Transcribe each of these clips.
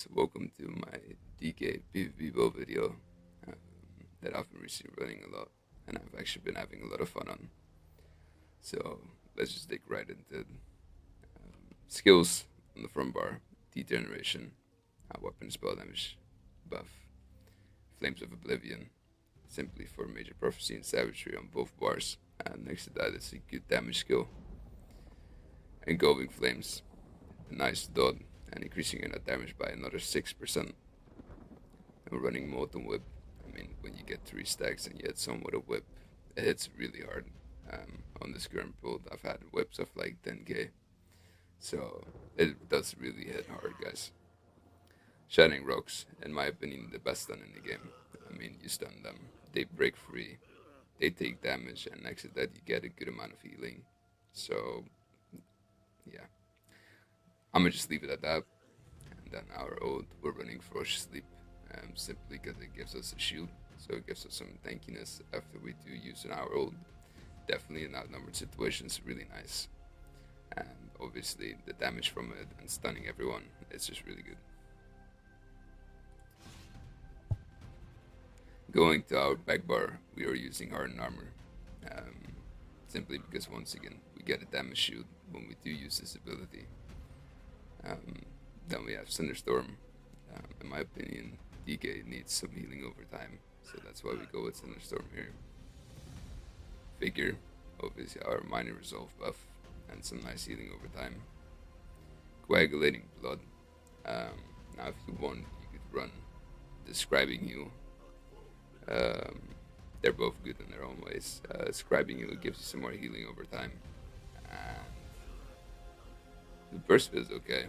So welcome to my DK PvP build video um, that I've been recently running a lot, and I've actually been having a lot of fun on. So let's just dig right into skills on the front bar: degeneration, weapon spell damage buff, flames of oblivion, simply for major prophecy and savagery on both bars. And next to that is a good damage skill, engulfing flames, a nice dot, and increasing your net damage by another 6%. And running molten whip. I mean, when you get 3 stacks and you hit someone with a whip, it hits really hard. On this current build, I've had whips of like 10k, so it does really hit hard, guys. Shining rocks, in my opinion, the best stun in the game. I mean, you stun them, they break free, they take damage, and next to that, you get a good amount of healing. So, yeah, I'm gonna just leave it at that. And then our ult, we're running Ferocious Sleep, simply because it gives us a shield, so it gives us some tankiness after we do use an hour ult. Definitely in outnumbered situations, really nice. And obviously, the damage from it and stunning everyone is just really good. Going to our back bar, we are using Hardened Armor, um, simply because once again, we get a damage shield when we do use this ability. Um, then we have Thunderstorm. In my opinion, DK needs some healing over time, so that's why we go with Thunderstorm here. Figure, obviously our minor resolve buff, and some nice healing over time. Coagulating blood. Now, if you want, you could run Describing Heal. Um, they're both good in their own ways. Scribing Heal gives you some more healing over time, and the burst is okay,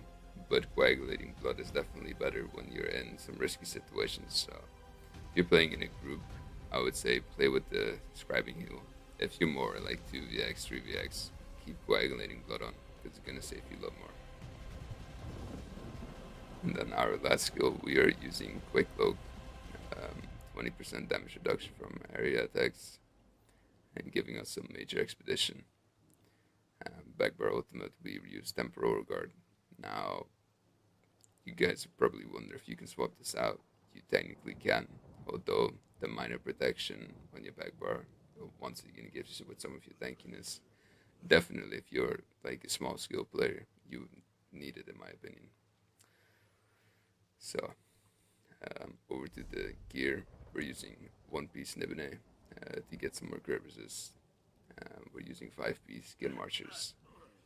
but coagulating blood is definitely better when you're in some risky situations. So if you're playing in a group, I would say play with the scribing heal. If you're more like 2vx, 3vx, keep coagulating blood on, because it's gonna save you a lot more. And then our last skill, we are using Quick Cloak, 20% damage reduction from area attacks, and giving us some major expedition. Backbar ultimate, we use Temporal Guard. Now, you guys probably wonder if you can swap this out. You technically can, although the minor protection on your backbar once again gives you with some of your tankiness. Definitely, if you're like a small skill player, you need it, in my opinion. So, over to the gear, we're using 1-piece Nibune to get some more crit resist. We're using 5-piece Skin Marchers.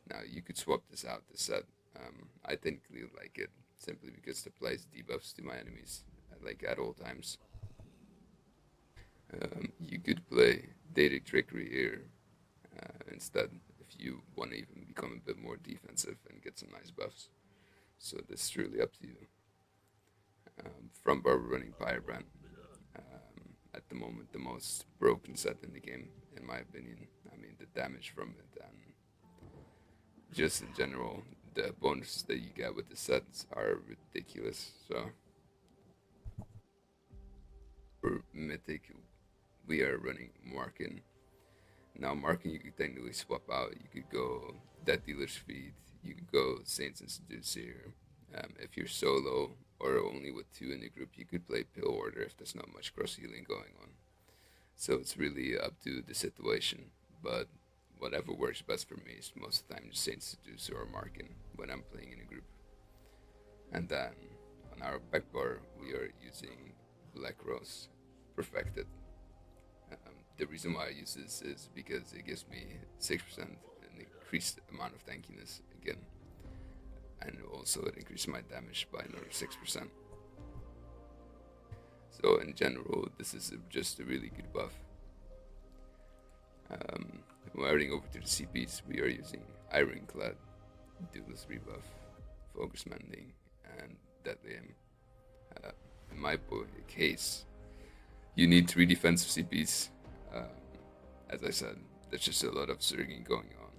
Now, you could swap this out, this set. I technically like it, simply because it applies debuffs to my enemies, like at all times. You could play Daedric Trickery here instead, if you want to even become a bit more defensive and get some nice buffs. So this is truly up to you. From bar, we're running Firebrand. At the moment, the most broken set in the game, in my opinion. I mean, the damage from it and just in general, the bonuses that you get with the sets are ridiculous. So for Mythic, we are running Markin. Now, Markin, you could technically swap out. You could go Death Dealer's Feet. You could go Saints and Seducer. If you're solo or only with 2 in the group, you could play Pill Order if there's not much cross healing going on. So it's really up to the situation. But whatever works best for me is most of the time just Saints Seducer or Markin when I'm playing in a group. And then on our back bar, we are using Black Rose Perfected. The reason why I use this is because it gives me 6% an increased amount of tankiness again, and also it increases my damage by another 6%. So in general, this is just a really good buff. Moving over to the CPs, we are using Ironclad, Duelist Rebuff, Focus Mending, and Deadly Aim. In my case, you need 3 defensive CPs. As I said, there's just a lot of zerging going on.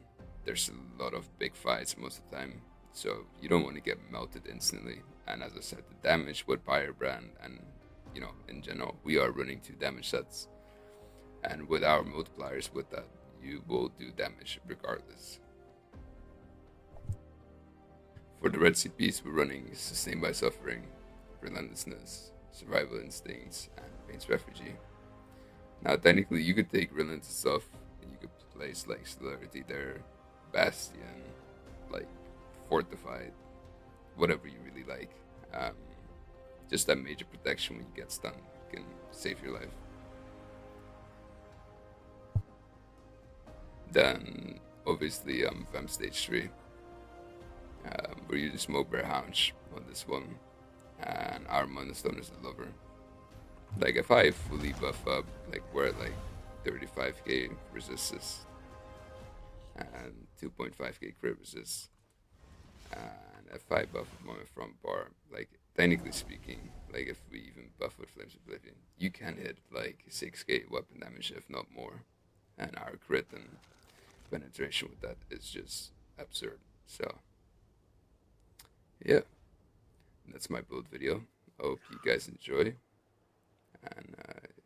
There's a lot of big fights most of the time, so you don't want to get melted instantly. And as I said, the damage with Firebrand and, in general, we are running 2 damage sets. And with our multipliers with that, you will do damage regardless. For the red CPs, we're running Sustained by Suffering, relentlessness, survival instincts, and Pain's refugee. Now, technically, you could take relentless stuff and you could place like celerity there, bastion, like fortified, whatever you really like. Um, just that major protection when you get stunned can save your life. Then, obviously, Vamp Stage 3, where you just smoke Bear Hounds on this one, and our Monostone is the lover. Like, if I fully buff up, like, we're at like 35k resistance and 2.5k crit resist, and if I buff with my front bar, like, technically speaking, like, if we even buff with Flames of Oblivion, you can hit like 6k weapon damage, if not more, and our crit and penetration with that is just absurd. So, yeah, that's my build video. I hope you guys enjoy, and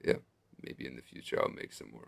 yeah, maybe in the future I'll make some more.